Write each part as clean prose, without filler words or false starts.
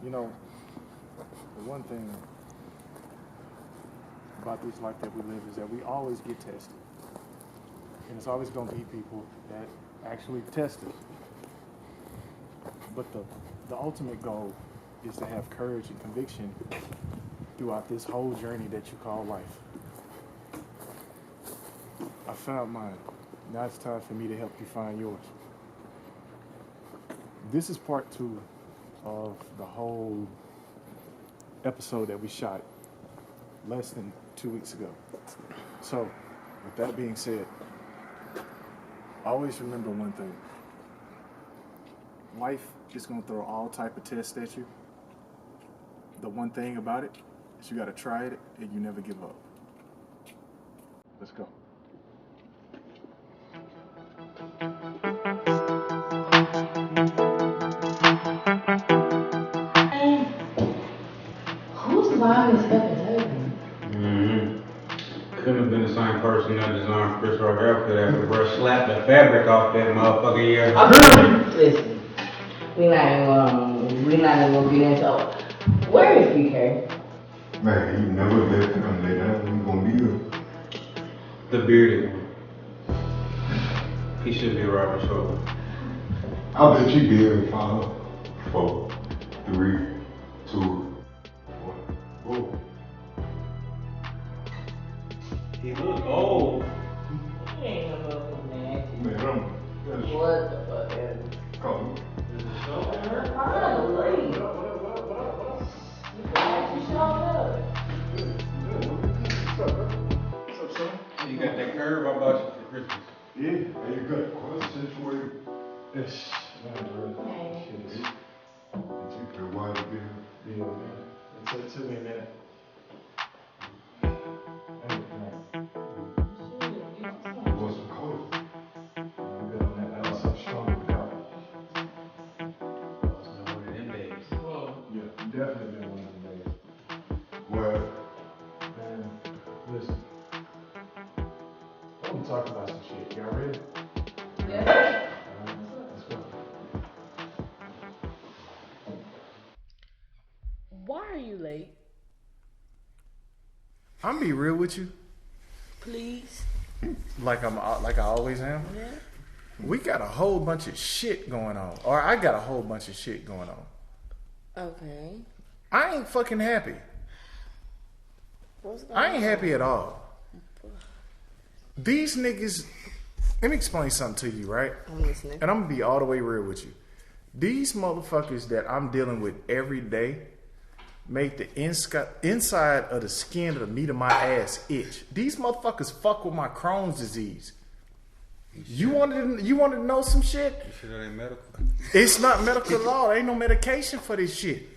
You know, the one thing about this life that we live is that we always get tested. And it's always going to be people that actually test us. But the ultimate goal is to have courage and conviction throughout this whole journey that you call life. I found mine. Now it's time for me to help you find yours. This is part 2 of the whole episode that we shot less than 2 weeks ago. So, with that being said, always remember one thing. Life is going to throw all type of tests at you. The one thing about it is you got to try it and you never give up. Let's go. Whose design is Ep3? Couldn't have been the same person that designed Chris Rock outfit after bro slapped the fabric off that motherfucker here. Listen, we not even gonna get into where is BK? Man, you never left and come lay down. You gonna be here. The bearded one. He should be Robert Shoulder. I bet you be in 5, 4, 3, 2, 1. Whoa. He look old. He ain't no motherfucking man. Man, What the fuck is it? Come. Finally. You glad you showed up? What's up, son? You got that curve I bought you for Christmas. Yeah, hey, you got questions for you. Yes. Hey. Shit. Did you feel why you here? Yeah, man. It took me a minute. You want some coffee? I'm good on that. I was so strong with God. It's been one of them days. Yeah, definitely been one of them days. Well, Man, listen. I want to talk about some shit. Y'all ready? Yeah. Let's go. Why are you late? I'm gonna be real with you, Please. like I always am. Yeah. We got a whole bunch of shit going on, or I got a whole bunch of shit going on. Okay. I ain't fucking happy. What's going I ain't on? happy at all. These niggas. Let me explain something to you, right? I'm listening. And I'm gonna be all the way real with you. These motherfuckers that I'm dealing with every day make the inside of the skin of the meat of my ass itch. These motherfuckers fuck with my Crohn's disease. You wanted to know some shit? You sure that ain't medical? It's not medical at all. There ain't no medication for this shit.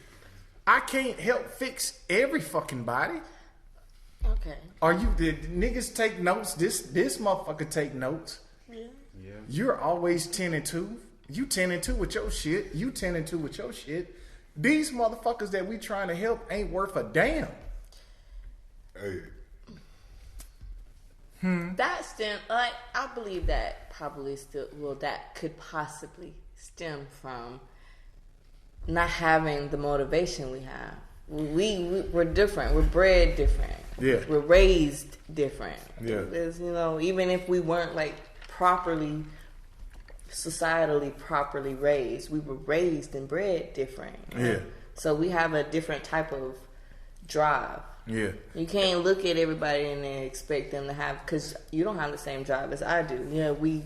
I can't help fix every fucking body. Okay. Are you the niggas take notes? This motherfucker take notes. Yeah. Yeah. You're always 10 and 2. You 10 and 2 with your shit. You 10 and 2 with your shit. These motherfuckers that we trying to help ain't worth a damn. hey, That I believe that probably that could possibly stem from not having the motivation we have. We're different. We're bred different. Yeah. We're raised different. Yeah. There's, even if we weren't like societally properly raised, we were raised and bred different. Yeah. So we have a different type of drive. Yeah. You can't look at everybody and then expect them to have, because you don't have the same drive as I do. We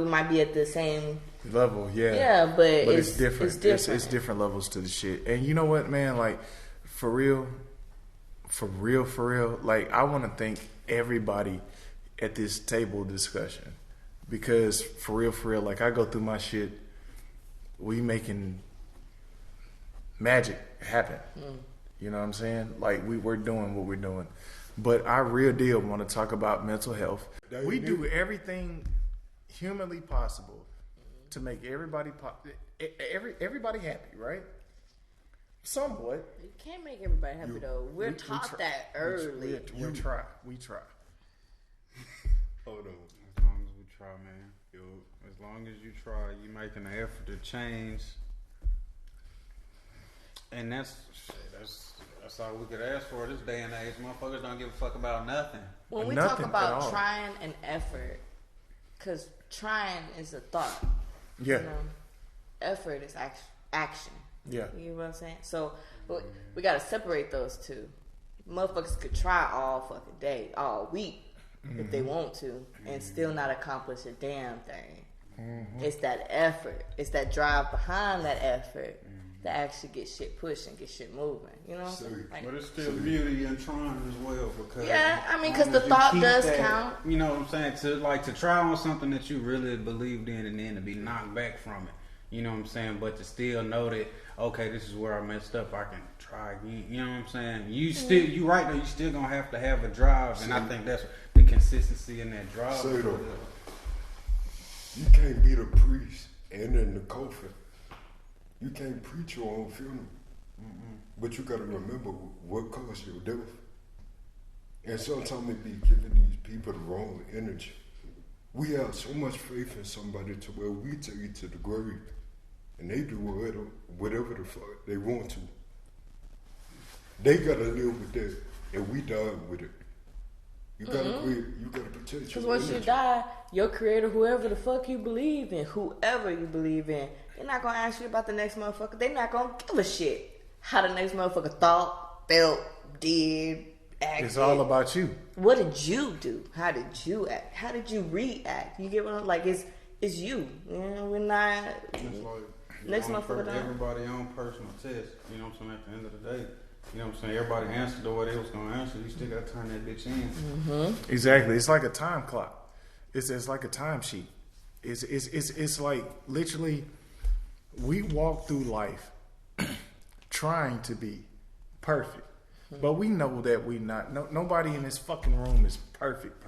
might be at the same Level, yeah. Yeah, but it's different. It's different. It's different levels to the shit. And you know what, man? Like, for real, like, I want to thank everybody at this table discussion. Because, for real, like, I go through my shit, we making magic happen. You know what I'm saying? Like, we're doing what we're doing. But I real deal want to talk about mental health. We do everything humanly possible to make everybody happy, right? Somewhat. You can't make everybody happy though. We're taught that early. We try. hold on. As long as we try, man. Yo, as long as you try, you making an effort to change. And that's all we could ask for this day and age. Motherfuckers don't give a fuck about nothing. When we Nothing talk about at all. trying and effort, because trying is a thought. Yeah. You know? Effort is action. Yeah. You know what I'm saying? So we got to separate those two. Motherfuckers could try all fucking day, all week, if they want to, and still not accomplish a damn thing. It's that effort. It's that drive behind that effort that actually get shit pushed and get shit moving. You know what I'm saying? Like, But it's still beauty in trying as well, because yeah, I mean, as because the long as you thought keep does that, count. You know what I'm saying? To try on something that you really believed in, and then to be knocked back from it. You know what I'm saying? But to still know that, okay, this is where I messed up, I can try again. You know what I'm saying? You right though. You still gonna have to have a drive, and I think that's the consistency in that drive. Say though, you can't be the priest and in the coffin. You can't preach your own funeral. But you gotta remember what caused your death. And sometimes it be giving these people the wrong energy. We have so much faith in somebody to where we take it to the grave. And they do whatever the fuck they want to. They gotta live with that, and we die with it. You gotta you gotta protect your Because once you energy. die, your creator, whoever the fuck you believe in, they're not gonna ask you about the next motherfucker. They're not gonna give a shit how the next motherfucker thought, felt, did, acted. It's all about you. What did you do? How did you act? How did you react? You get what I'm like? It's you. You know, we're not. It's like Next motherfucker down. everybody own personal test. You know what I'm saying? At the end of the day, you know what I'm saying? Everybody answered the way they was gonna answer. You still gotta turn that bitch in. Exactly. It's like a time clock. It's like a time sheet. It's like literally we walk through life trying to be perfect. But we know that we not. Nobody in this fucking room is perfect.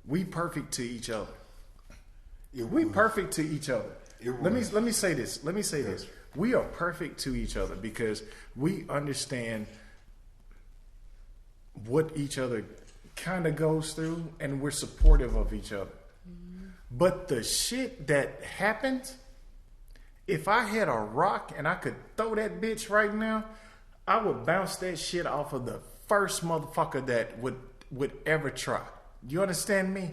We perfect to each other. We perfect to each other. Let me say this. We are perfect to each other because we understand what each other kind of goes through, and we're supportive of each other. But the shit that happens, if I had a rock and I could throw that bitch right now, I would bounce that shit off of the first motherfucker that would ever try. You understand me?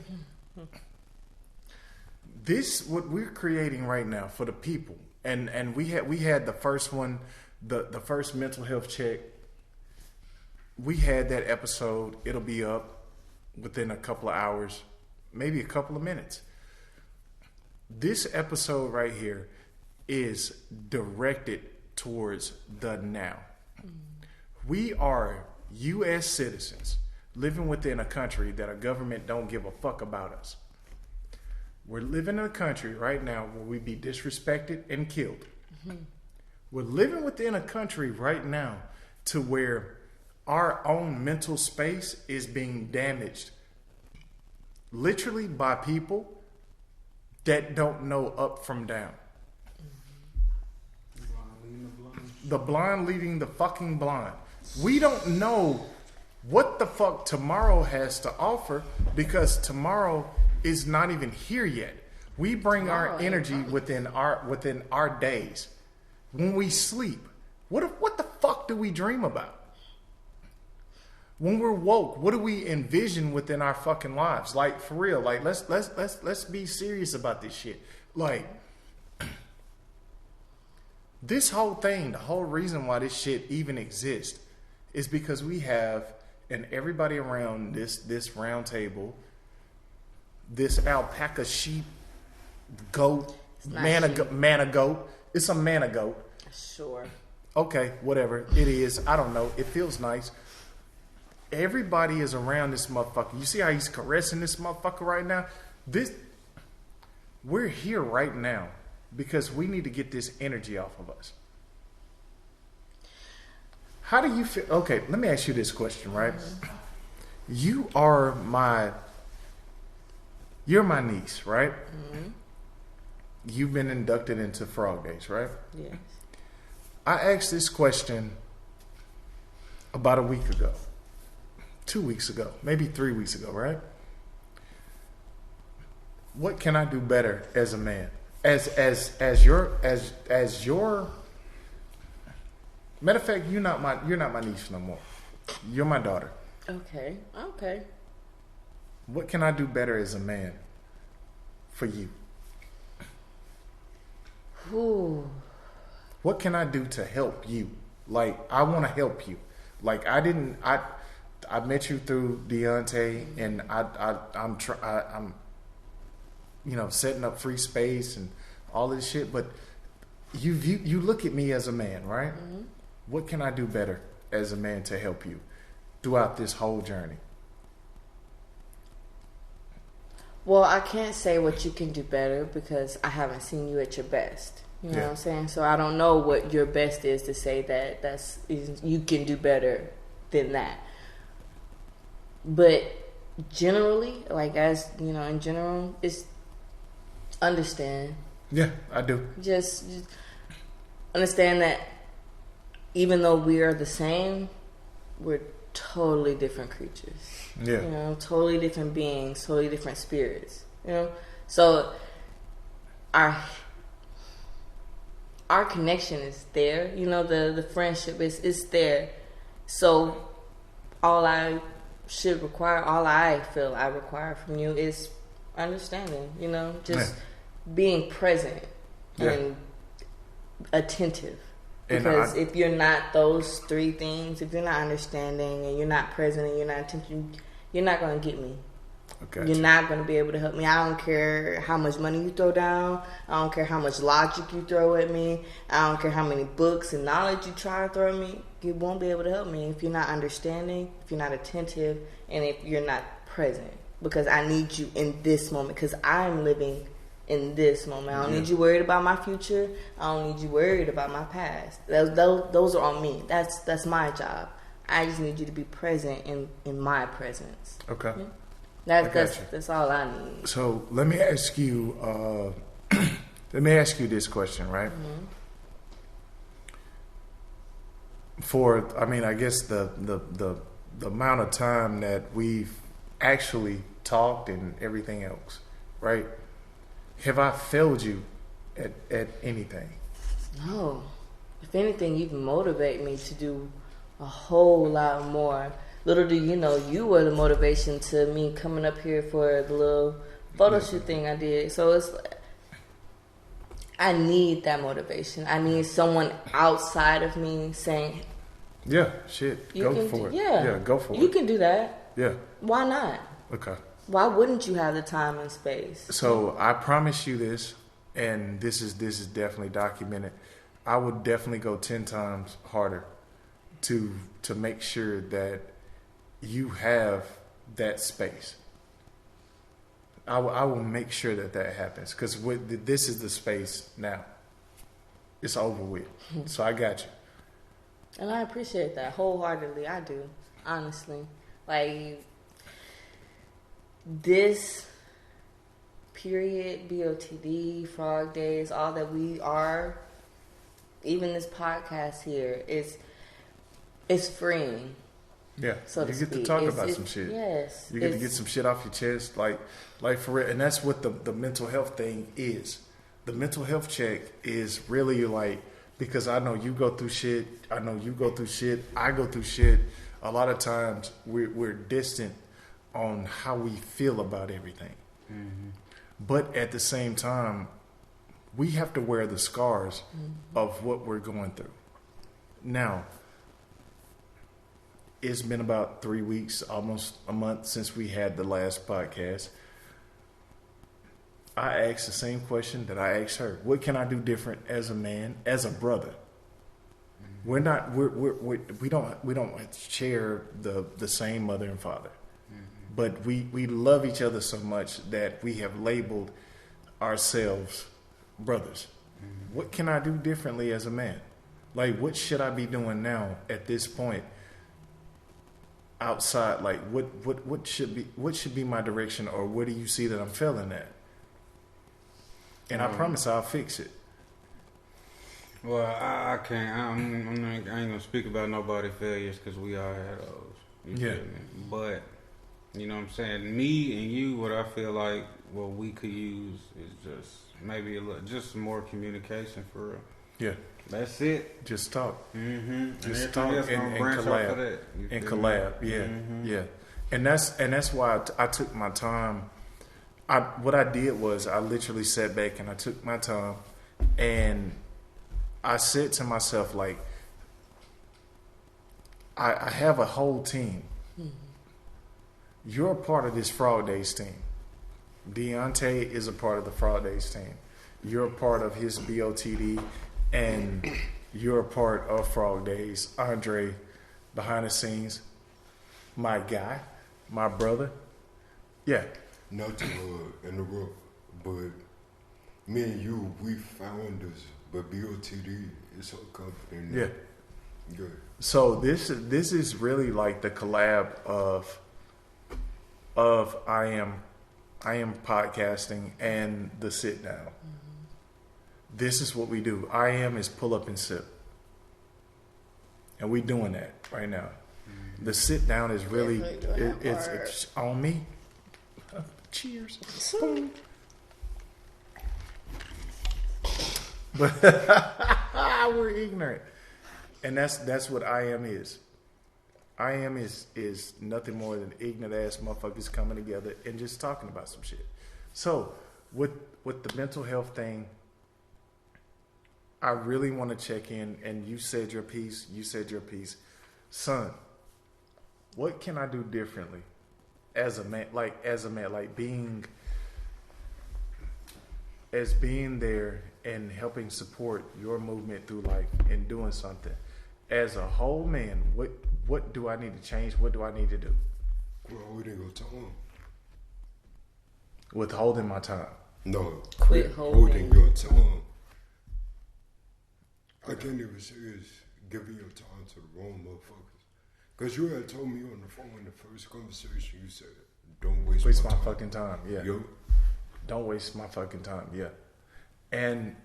This what we're creating right now for the people, and we had the first one, the first mental health check. We had that episode. It'll be up within a couple of hours, maybe a couple of minutes. This episode right here is directed towards the now. We are U.S. citizens living within a country that our government don't give a fuck about us. We're living in a country right now where we be disrespected and killed. We're living within a country right now to where our own mental space is being damaged literally by people that don't know up from down. The blind leading the fucking blind. We don't know what the fuck tomorrow has to offer because tomorrow is not even here yet. We bring our energy within our days. When we sleep, what the fuck do we dream about? When we're woke, what do we envision within our fucking lives? Like for real, like let's be serious about this shit. Like this whole thing, the whole reason why this shit even exists is because we have, and everybody around this round table, this alpaca sheep, goat, man a goat. It's a man a goat. Sure. Okay, whatever it is. I don't know. It feels nice. Everybody is around this motherfucker. You see how he's caressing this motherfucker right now? We're here right now because we need to get this energy off of us. How do you feel? Okay, let me ask you this question, right? You're my niece, right? You've been inducted into FROGDAYZ, right? Yes. I asked this question about a week ago, 2 weeks ago, maybe 3 weeks ago, right? What can I do better as a man? As your Matter of fact, you're not my niece no more. You're my daughter. Okay. What can I do better as a man for you? Ooh. What can I do to help you? Like, I want to help you. Like, I met you through Deontay, and I'm setting up free space and all this shit. But you look at me as a man, right? Mm-hmm. What can I do better as a man to help you throughout this whole journey? Well, I can't say what you can do better because I haven't seen you at your best. You know what I'm saying? So I don't know what your best is to say that you can do better than that. But generally, like, as you know, in general, it's understand. Yeah, I do. Just understand that even though we are the same, we're totally different creatures. Yeah. You know, totally different beings, totally different spirits. You know? So our connection is there. You know, the friendship is there. So all I feel I require from you is understanding, you know, just being present and attentive. Because if you're not those three things, if you're not understanding and you're not present and you're not attention, you're not going to get me. Okay. You're not going to be able to help me. I don't care how much money you throw down. I don't care how much logic you throw at me. I don't care how many books and knowledge you try to throw at me. You won't be able to help me if you're not understanding, if you're not attentive, and if you're not present. Because I need you in this moment. Because I'm living in this moment. I don't need you worried about my future. I don't need you worried about my past. Those are on me. That's my job. I just need you to be present in my presence. Okay. Yeah? That's all I need. So let me ask you. This question, right? Mm-hmm. I guess the amount of time that we've actually talked and everything else, right? Have I failed you at anything? No. If anything, you've motivated me to do a whole lot more. Little do you know, you were the motivation to me coming up here for the little photo shoot thing I did. So it's, I need that motivation. I need someone outside of me saying, "Yeah, shit, go for it." Yeah, go for it. You can do that. Yeah. Why not? Okay. Why wouldn't you have the time and space? So I promise you this, and this is definitely documented. I would definitely go 10 times harder to make sure that you have that space. I will make sure that happens, because this is the space now. It's over with. So I got you. And I appreciate that wholeheartedly. I do, honestly. Like, this period, BOTD, FROGDAYZ, all that we are, even this podcast here, it's freeing. Yeah, so you get to talk about some shit. Yes, you get to get some shit off your chest, like for real. And that's what the mental health thing is. The mental health check is really like, because I know you go through shit. I know you go through shit. I go through shit. A lot of times we're distant on how we feel about everything. Mm-hmm. But at the same time, we have to wear the scars of what we're going through. Now, it's been about 3 weeks, almost a month since we had the last podcast. I asked the same question that I asked her. What can I do different as a man, as a brother? We don't share the same mother and father, but we love each other so much that we have labeled ourselves brothers. What can I do differently as a man? Like, what should I be doing now at this point? Outside, like what should be my direction, or what do you see that I'm failing at? And I promise I'll fix it. Well, I can't. I ain't gonna speak about nobody's failures, because we all had those. You feel me? But you know what I'm saying. Me and you, what I feel like what we could use is just maybe just some more communication for real. Yeah. That's it. Just talk. Mm-hmm. Just talk and collab. And collab. Yeah. Yeah. And that's why I took my time. What I did was I literally sat back and I took my time and I said to myself, like, I have a whole team. You're a part of this FROGDAYZ team. Deontay is a part of the FROGDAYZ team. You're a part of his BOTD, and you're a part of FROGDAYZ. Andre, behind the scenes, my guy, my brother. Yeah. Not to interrupt, but me and you, we founders, but BOTD is a company. Yeah. Good. So this is really like the collab of I.A.M podcasting and the sit down. This is what we do. I.A.M is pull up and sip, and we doing that right now. The sit down is really it's on me. Cheers. Boom. But we're ignorant, and that's what I.A.M is. I.A.M is nothing more than ignorant ass motherfuckers coming together and just talking about some shit. So with the mental health thing, I really want to check in. And you said your piece. Son, what can I do differently as a man? Like being there and helping support your movement through life and doing something. As a whole man, what do I need to change? What do I need to do? Well, holding your tongue. Withholding my time. No. Quit holding your tongue. I can't even say it's giving your time to the wrong motherfuckers. Because you had told me on the phone in the first conversation, you said, don't waste my time. Fucking time. Yeah. Yo. Don't waste my fucking time. Yeah. And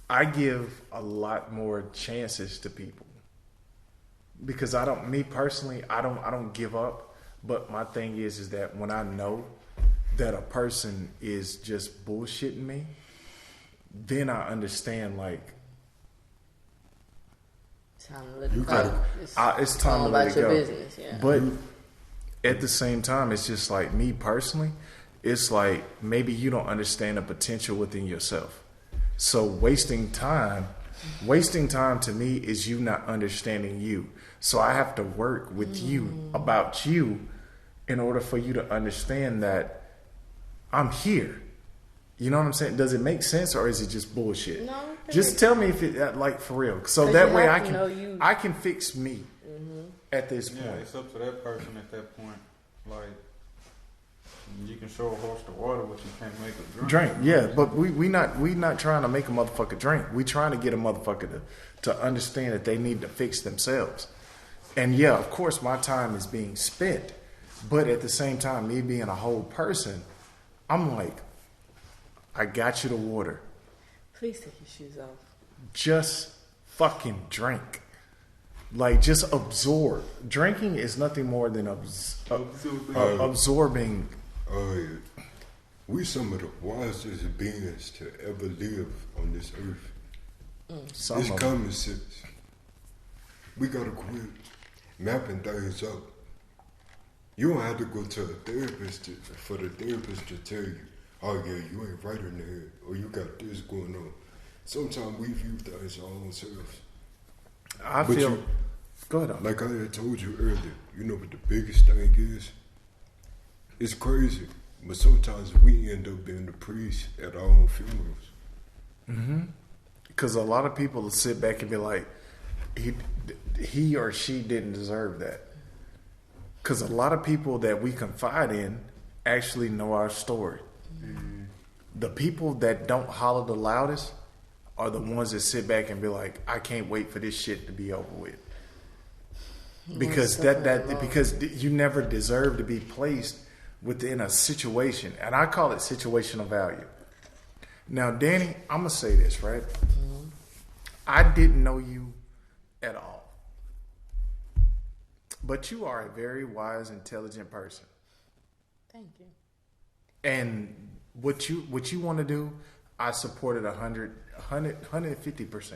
I give a lot more chances to people because I don't give up. But my thing is that when I know that a person is just bullshitting me, then I understand, like, time to let it go. It's time to let it go. Business, yeah. But at the same time, it's just like me personally, it's like maybe you don't understand the potential within yourself. So wasting time to me is you not understanding you. So I have to work with you about you in order for you to understand that I'm here. You know what I'm saying? Does it make sense or is it just bullshit? No. Just tell me if it like for real. So that way I can fix me at this point. Yeah, it's up to that person at that point. Like, you can show a horse the water, but you can't make it drink. Yeah, but we not trying to make a motherfucker drink. We trying to get a motherfucker to understand that they need to fix themselves. And yeah, of course my time is being spent, but at the same time, me being a whole person, I'm like, I got you the water. Please take your shoes off. Just fucking drink. Like, just absorb. Drinking is nothing more than absorbing. We some of the wisest beings to ever live on this earth. It's common sense. We gotta quit mapping things out. You don't have to go to a therapist for the therapist to tell you, oh yeah, you ain't right in the head, or you got this going on. Sometimes we view things our own selves. Go ahead. Like I had told you earlier, you know what the biggest thing is? It's crazy, but sometimes we end up being the priest at our own funerals. Because a lot of people will sit back and be like, he or she didn't deserve that. Because a lot of people that we confide in actually know our story. The people that don't holler the loudest are the ones that sit back and be like, I can't wait for this shit to be over with. Because because you never deserve to be placed within a situation. And I call it situational value. Now, Danny, I'm going to say this, right? I didn't know you at all. But you are a very wise, intelligent person. Thank you. And what you want to do, I supported 150%.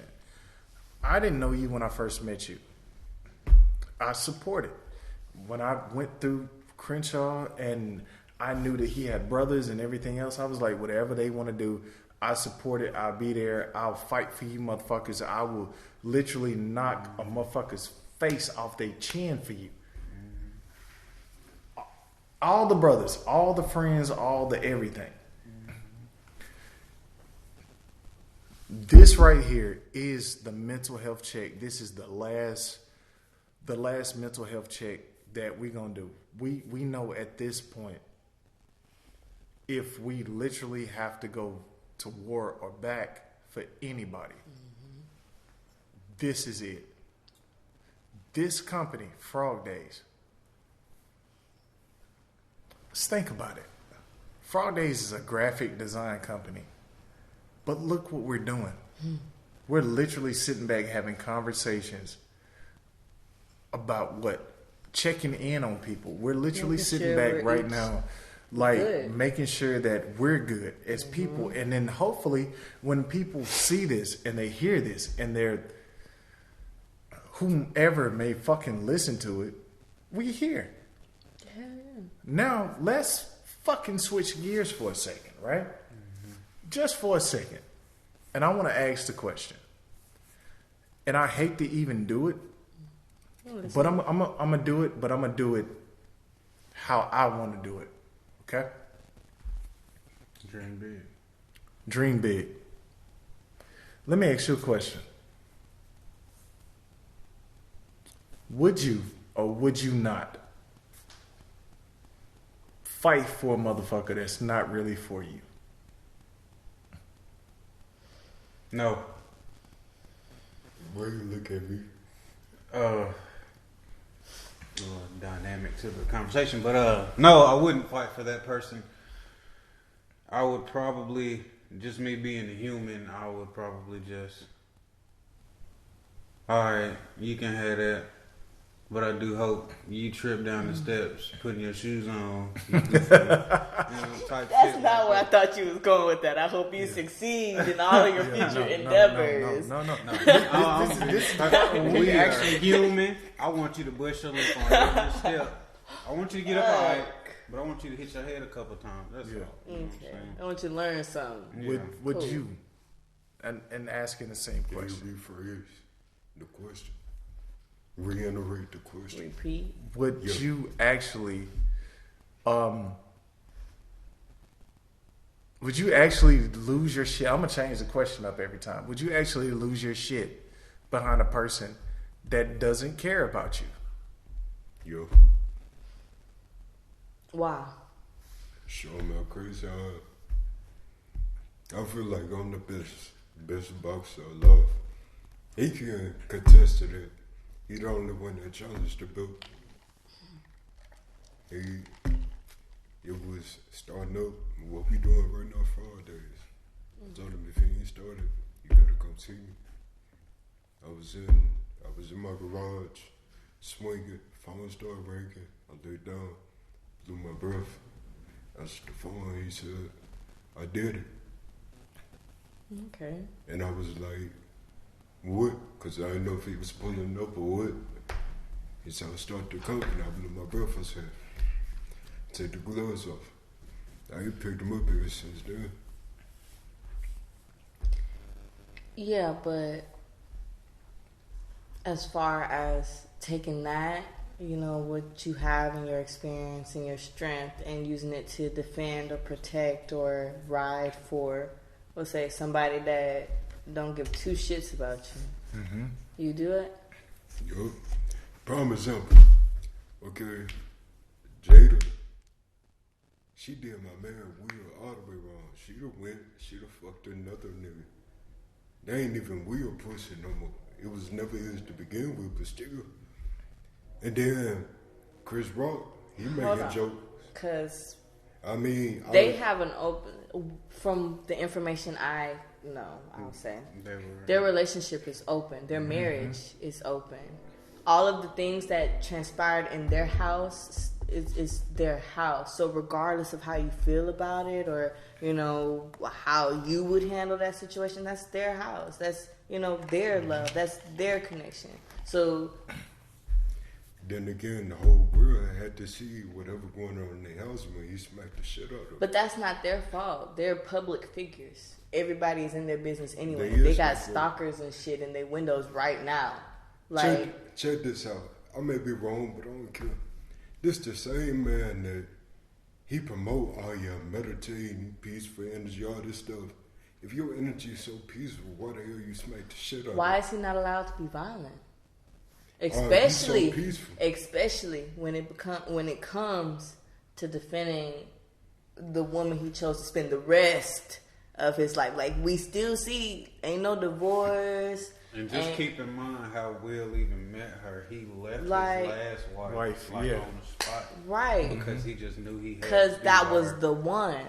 I didn't know you when I first met you. I supported. When I went through Crenshaw and I knew that he had brothers and everything else, I was like, whatever they want to do, I support it. I'll be there. I'll fight for you motherfuckers. I will literally knock a motherfucker's face off their chin for you. All the brothers, all the friends, all the everything. This right here is the mental health check. This is the last mental health check that we're gonna do. We know at this point, if we literally have to go to war or back for anybody, this is it. This company, FROGDAYZ. Let's think about it. FROGDAYZ is a graphic design company. But look what we're doing. We're literally sitting back having conversations about what? Checking in on people. We're literally sitting back right now, like good. Making sure that we're good as people. And then hopefully when people see this and they hear this and they're, whomever may fucking listen to it, we hear. Yeah. Now let's fucking switch gears for a second, right? Just for a second. And I want to ask the question. And I hate to even do it. But I'm going to do it. But I'm going to do it how I want to do it. Okay? Dream big. Dream big. Let me ask you a question. Would you or would you not fight for a motherfucker that's not really for you? No. Why you look at me? Dynamic to the conversation, but no, I wouldn't fight for that person. I would probably, just me being a human, I would probably just, alright, you can have that, but I do hope you trip down the steps, putting your shoes on. Type That's not where I thought you was going with that. I hope you succeed in all of your future endeavors. No. We actually human. I want you to bust your lip on every step. I want you to get up alright, but I want you to hit your head a couple times. That's all. Okay. I want you to learn something. Yeah. Would you, and asking the same question. Can you rephrase the question? Reiterate the question. Repeat. Would you actually, would you actually lose your shit? I'm gonna change the question up every time. Would you actually lose your shit behind a person that doesn't care about you? Yo. Why? Show me how crazy I feel like I'm the best boxer alive. He can contest to that. He the only one that challenged the belt. It was starting up. What we doing right now, FROGDAYZ. I told him if he ain't started, you gotta continue. I was in my garage, swinging. Phone started ringing. I laid down, blew my breath. I answered the phone. He said, "I did it." Okay. And I was like, "What?" Because I didn't know if he was pulling up or what. He said, "I'll start the company." I blew my breath. I said, "Take the gloves off." I ain't picked them up ever since then. Yeah, but as far as taking that, you know, what you have in your experience and your strength and using it to defend or protect or ride for, let's say, somebody that don't give two shits about you. Mm-hmm. You do it? Yup. Prime example. Okay, Jada, she did my man Will all the way wrong. She'd have fucked another nigga. They ain't even Will pussy no more. It was never his to begin with, but still. And then Chris Rock, he making jokes. Because they have an open, from the information I know, I'll say, their relationship is open. Their marriage is open. All of the things that transpired in their house it's their house. So regardless of how you feel about it, or how you would handle that situation, that's their house. That's their love. That's their connection. So then again, the whole world had to see whatever going on in their house when he smacked the shit out of them. But that's not their fault. They're public figures. Everybody's in their business anyway. They got stalkers and shit in their windows right now. Like, check this out. I may be wrong, but I don't care. This the same man that he promote all your meditating, peaceful energy, all this stuff. If your energy is so peaceful, why the hell you smack the shit out of why him? is he not allowed to be violent? Especially, so peaceful. Especially when it comes to defending the woman he chose to spend the rest of his life. Like, we still see, ain't no divorce. And just keep in mind how Will even met her. He left his like, last wife yeah. on the spot. Right. Because he just knew he had because that was her. the one.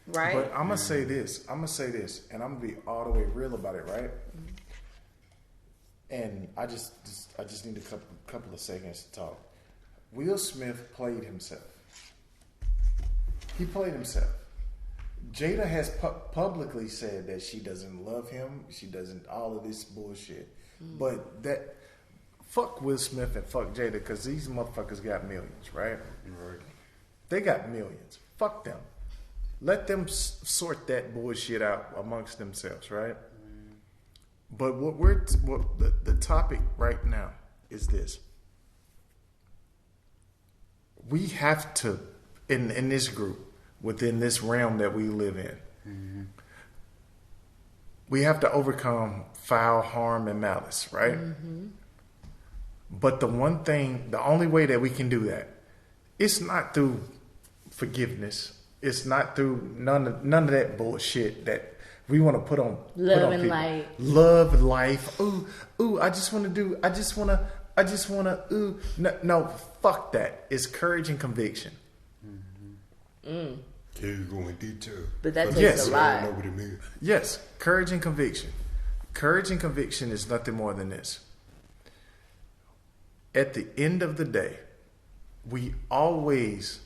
Right? But I'm going to say this. And I'm going to be all the way real about it, right? And I just need a couple of seconds to talk. Will Smith played himself. He played himself. Jada has publicly said that she doesn't love him. She doesn't, all of this bullshit. But that, fuck Will Smith and fuck Jada, because these motherfuckers got millions, right? Right. They got millions. Fuck them. Let them sort that bullshit out amongst themselves, right? But the topic right now is this. We have to, in this group, within this realm that we live in, we have to overcome foul, harm, and malice, right? But the only way that we can do that, it's not through forgiveness. It's not through none of that bullshit that we want to put on love on and people. life. Love and life. Ooh, I just want to, no, fuck that. It's courage and conviction. Here you go in detail. But that takes Yes. a lot. I know what it means. Yes, courage and conviction. Courage and conviction is nothing more than this. At the end of the day, we always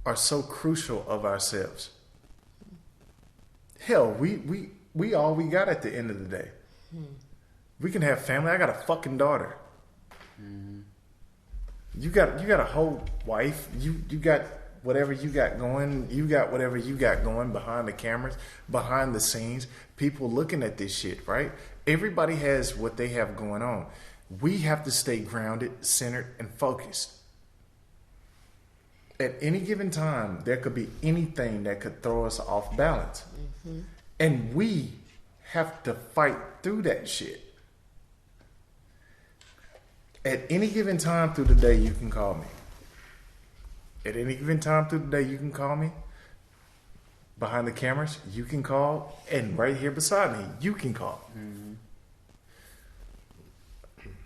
are so crucial of ourselves. Hell, we all we got at the end of the day. We can have family. I got a fucking daughter. You got a whole wife. You got whatever you got going. You got whatever you got going behind the cameras, behind the scenes. People looking at this shit, right? Everybody has what they have going on. We have to stay grounded, centered, and focused. At any given time, there could be anything that could throw us off balance. And we have to fight through that shit. At any given time through the day, you can call me. At any given time through the day, you can call me. Behind the cameras, you can call. And right here beside me, you can call.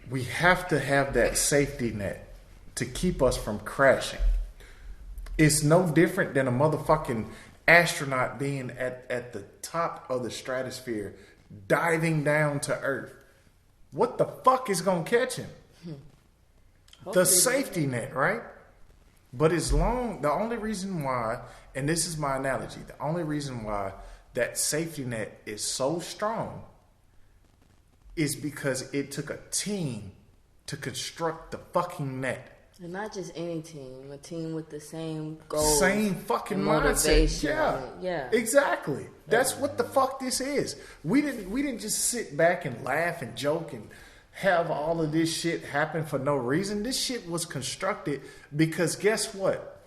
We have to have that safety net to keep us from crashing. It's no different than a motherfucking astronaut being at the top of the stratosphere, diving down to Earth. What the fuck is gonna catch him? The safety net, right? But the only reason why, and this is my analogy, the only reason why that safety net is so strong is because it took a team to construct the fucking net. And not just any team, a team with the same goals. Same fucking and mindset. motivation. Yeah. Exactly. That's what the fuck this is. We didn't just sit back and laugh and joke and have all of this shit happen for no reason. This shit was constructed because guess what?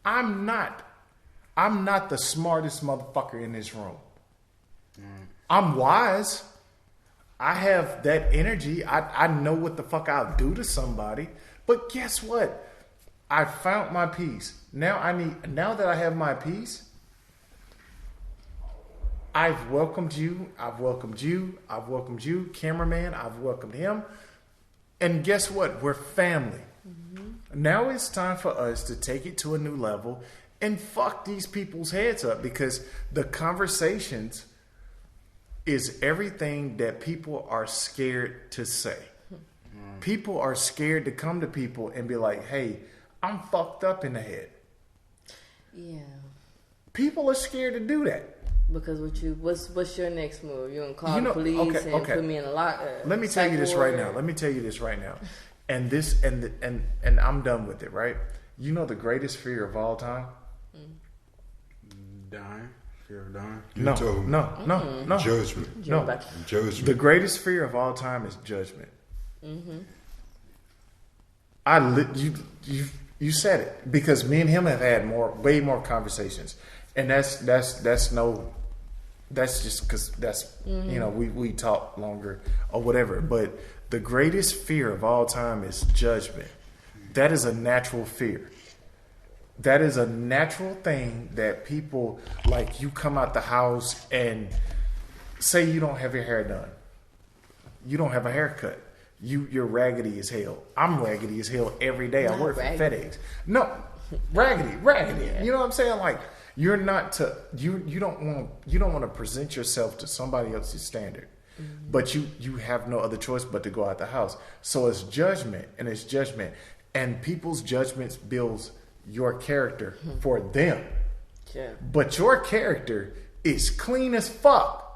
I'm not the smartest motherfucker in this room. I'm wise. I have that energy. I know what the fuck I'll do to somebody. But guess what? I found my peace. Now that I have my peace, I've welcomed you. I've welcomed you. I've welcomed you, cameraman. I've welcomed him. And guess what? We're family. Now it's time for us to take it to a new level and fuck these people's heads up, because the conversations is everything that people are scared to say. People are scared to come to people and be like, hey, I'm fucked up in the head. Yeah. People are scared to do that. Because what's your next move? You gonna call the police and put me in a locker? Let me tell you this right now. And this and I'm done with it, right? You know the greatest fear of all time? Dying. Fear of dying. No. Judgment. No. Judgment. The greatest fear of all time is judgment. Mm-hmm. You said it, because me and him have had way more conversations, and that's just because that's we talk longer or whatever. But the greatest fear of all time is judgment. That is a natural fear. That is a natural thing that people, like, you come out the house and say you don't have your hair done. You don't have a haircut. You're raggedy as hell. I'm raggedy as hell every day. I work for FedEx. No, raggedy. Yeah. You know what I'm saying? Like, you're not to you don't want to present yourself to somebody else's standard. Mm-hmm. But you have no other choice but to go out the house. So it's judgment, and people's judgments builds your character for them. Yeah. But your character is clean as fuck.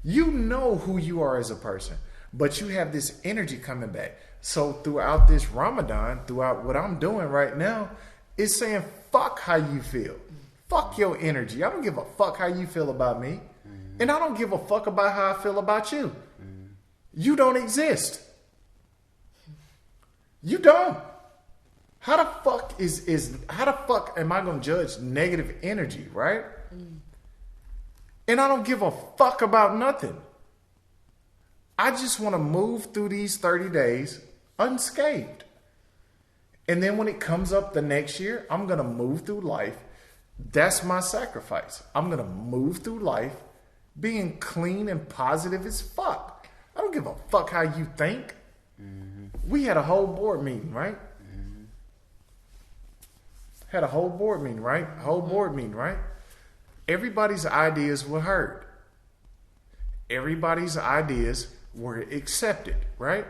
You know who you are as a person, but you have this energy coming back. So throughout this Ramadan, throughout what I'm doing right now, it's saying fuck how you feel. Fuck your energy. I don't give a fuck how you feel about me. And I don't give a fuck about how I feel about you. You don't exist. You don't. How the fuck am I gonna judge negative energy, right? And I don't give a fuck about nothing. I just want to move through these 30 days unscathed. And then when it comes up the next year, I'm gonna move through life. That's my sacrifice. I'm gonna move through life being clean and positive as fuck. I don't give a fuck how you think. We had a whole board meeting, right? Had a whole board meeting, right? Everybody's ideas were heard. Everybody's ideas were accepted, right?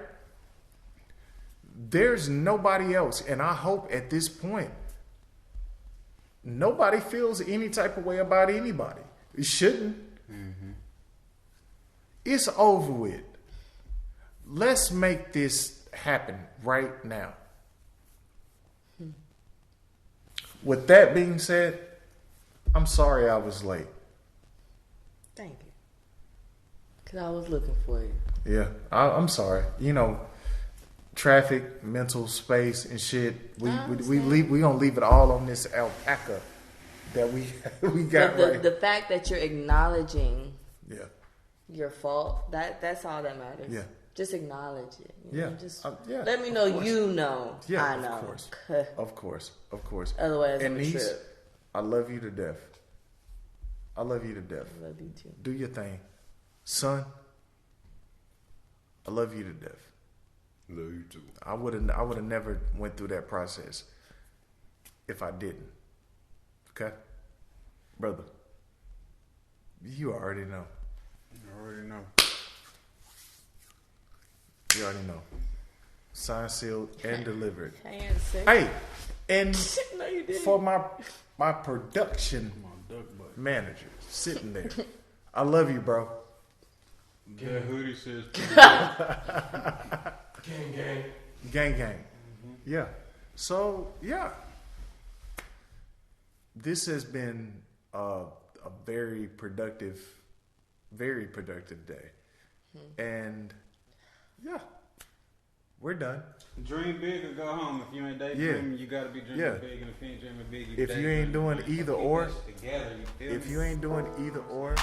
There's nobody else, and I hope at this point nobody feels any type of way about anybody. It shouldn't. It's over with. Let's make this happen right now. With that being said, I'm sorry I was late. Thank you. Because I was looking for you. Yeah, I'm sorry. You know, traffic, mental space, and shit. We gonna leave it all on this alpaca that we got right. The fact that you're acknowledging your fault, that's all that matters. Yeah. Just acknowledge it. You know? Just let me know you know. Yeah, I know. Of course. Otherwise, and I'm a trip. I love you to death. I love you to death. I love you too. Do your thing. Son, I love you to death. Love you too. I would have never went through that process if I didn't. Okay? Brother, you already know. You already know. Signed, sealed, and delivered. Hey, and no, you didn't. for my production manager sitting there, I love you, bro. That hoodie says gang. Yeah. So yeah, this has been a very productive day, and yeah, we're done. Dream big or go home. If you ain't daydreaming, you gotta be dreaming big, and if you ain't dreaming big, you ain't doing either or, together, if you ain't doing either or.